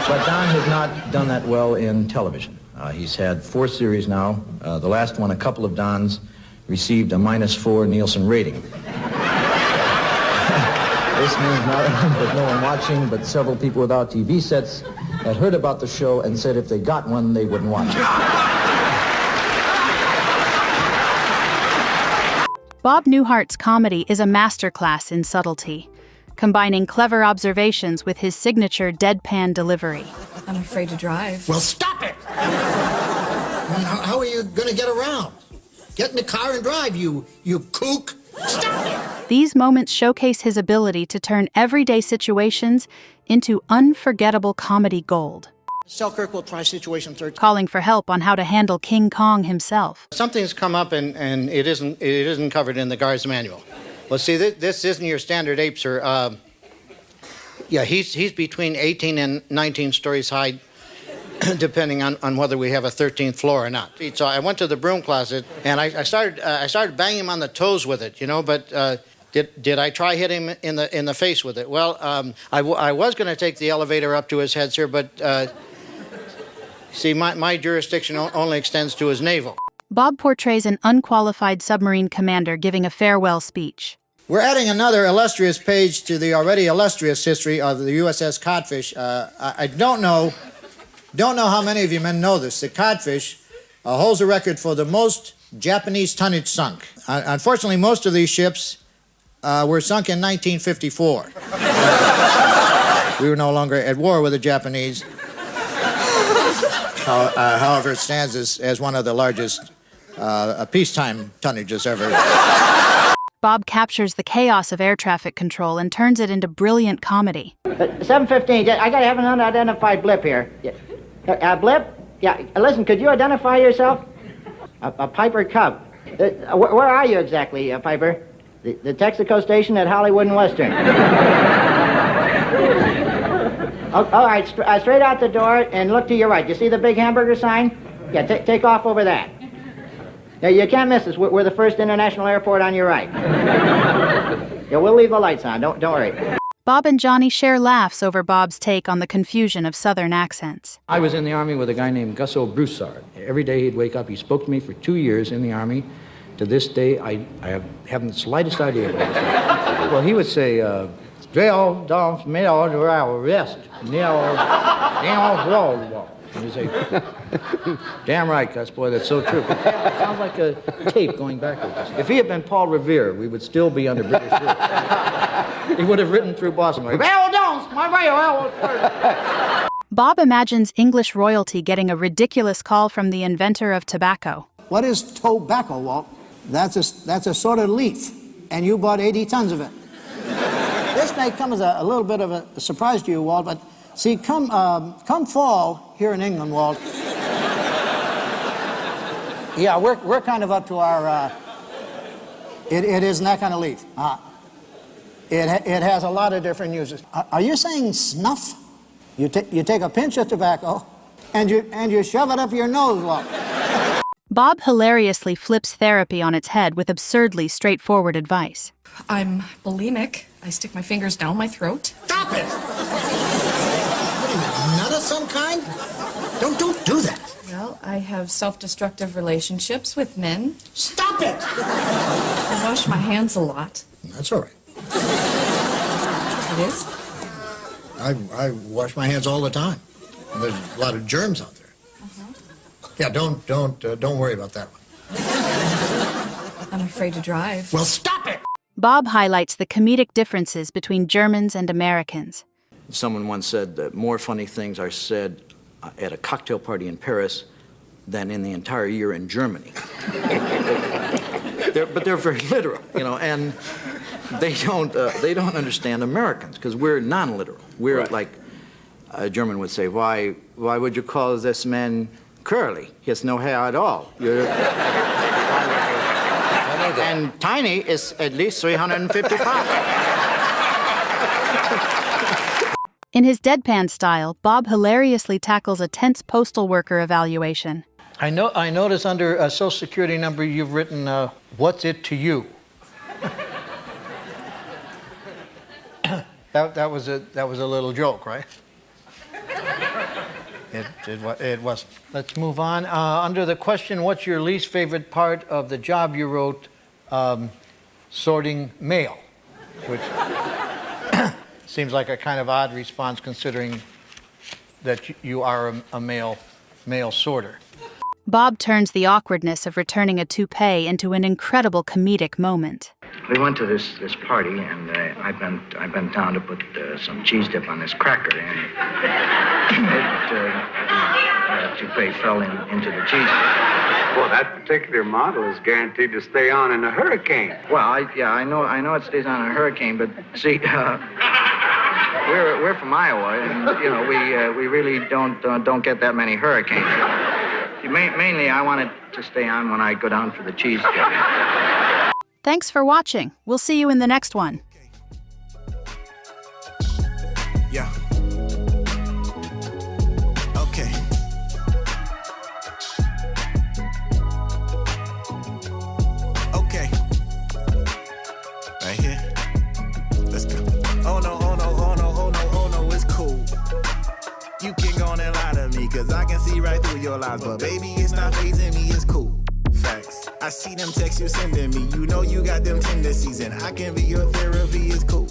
But Don has not done that well in television. He's had 4 series now. The last one, a couple of Dons, received a -4 Nielsen rating. This means not only there's no one watching, but several people without TV sets had heard about the show and said if they got one, they wouldn't watch it. Bob Newhart's comedy is a masterclass in subtlety, combining clever observations with his signature deadpan delivery. I'm afraid to drive. Well, stop it! How are you going to get around? Get in the car and drive, you kook. Stop it! These moments showcase his ability to turn everyday situations into unforgettable comedy gold. Selkirk will try situation 13. Calling for help on how to handle King Kong himself. Something's come up and it isn't covered in the guard's manual. Well, see, this isn't your standard ape, sir. Yeah, he's between 18 and 19 stories high, depending on whether we have a 13th floor or not. So I went to the broom closet and I started banging him on the toes with it, you know. But did I try hitting him in the face with it? Well, I was going to take the elevator up to his head, sir, but see, my jurisdiction only extends to his navel. Bob portrays an unqualified submarine commander giving a farewell speech. We're adding another illustrious page to the already illustrious history of the USS Codfish. I don't know how many of you men know this. The Codfish holds a record for the most Japanese tonnage sunk. Unfortunately, most of these ships were sunk in 1954. We were no longer at war with the Japanese. However, it stands as one of the largest peacetime tonnages ever. Bob captures the chaos of air traffic control and turns it into brilliant comedy. 715, I gotta have an unidentified blip here. Blip? Yeah, listen, could you identify yourself? A Piper Cub. Where are you exactly, Piper? The Texaco station at Hollywood and Western. All right, straight out the door and look to your right. You see the big hamburger sign? Yeah, take off over that. Yeah, you can't miss us. We're the first international airport on your right. Yeah, we'll leave the lights on. Don't worry. Bob and Johnny share laughs over Bob's take on the confusion of Southern accents. I was in the Army with a guy named Gus Broussard. Every day he'd wake up. He spoke to me for 2 years in the Army. To this day, I haven't the slightest idea what he said. Well, he would say, drill, don't, middle, rest, and you say, damn right, Gus, boy, that's so true. It sounds like a tape going backwards. If he had been Paul Revere, we would still be under British rule. He would have written through Boston like, Bob imagines English royalty getting a ridiculous call from the inventor of tobacco. What is tobacco, Walt? That's a sort of leaf, and you bought 80 tons of it. This may come as a little bit of a surprise to you, Walt, but see, come fall here in England, Walt. Yeah, we're kind of up to our. It isn't that kind of leaf. It has a lot of different uses. Are you saying snuff? You take a pinch of tobacco, and you shove it up your nose, Walt. Bob hilariously flips therapy on its head with absurdly straightforward advice. I'm bulimic. I stick my fingers down my throat. Stop it! What are you, a nut of some kind? Don't do that. Well, I have self-destructive relationships with men. Stop it! I wash my hands a lot. That's all right. It is? I wash my hands all the time. And there's a lot of germs out there. Yeah, don't worry about that one. I'm afraid to drive. Well, stop it! Bob highlights the comedic differences between Germans and Americans. Someone once said that more funny things are said at a cocktail party in Paris than in the entire year in Germany. But they're very literal, you know, and they don't understand Americans because we're non-literal. We're right. Like a German would say, why would you call this man curly? He has no hair at all. And tiny is at least 350 pounds. In his deadpan style, Bob hilariously tackles a tense postal worker evaluation. I notice under a Social Security number you've written, what's it to you? that was a little joke, right? It wasn't. Let's move on. Under the question, what's your least favorite part of the job, you wrote sorting mail, which seems like a kind of odd response considering that you are a mail sorter. Bob turns the awkwardness of returning a toupee into an incredible comedic moment. We went to this party, and I bent down to put some cheese dip on this cracker, and the toupee fell into the cheese dip. Well, that particular model is guaranteed to stay on in a hurricane. Well, I know it stays on a hurricane, but see, we're from Iowa, and we really don't get that many hurricanes. Mainly, I want it to stay on when I go down for the cheese dip. Thanks for watching. We'll see you in the next one. Yeah. Okay. Okay. Right here. Let's go. Oh no, oh no, oh no, oh no, oh no, it's cool. You can go on and lie to me, cause I can see right through your lies. But baby, it's not fazing me, it's cool. Facts. I see them texts you're sending me. You know you got them tendencies, and I can be your therapy, it's cool.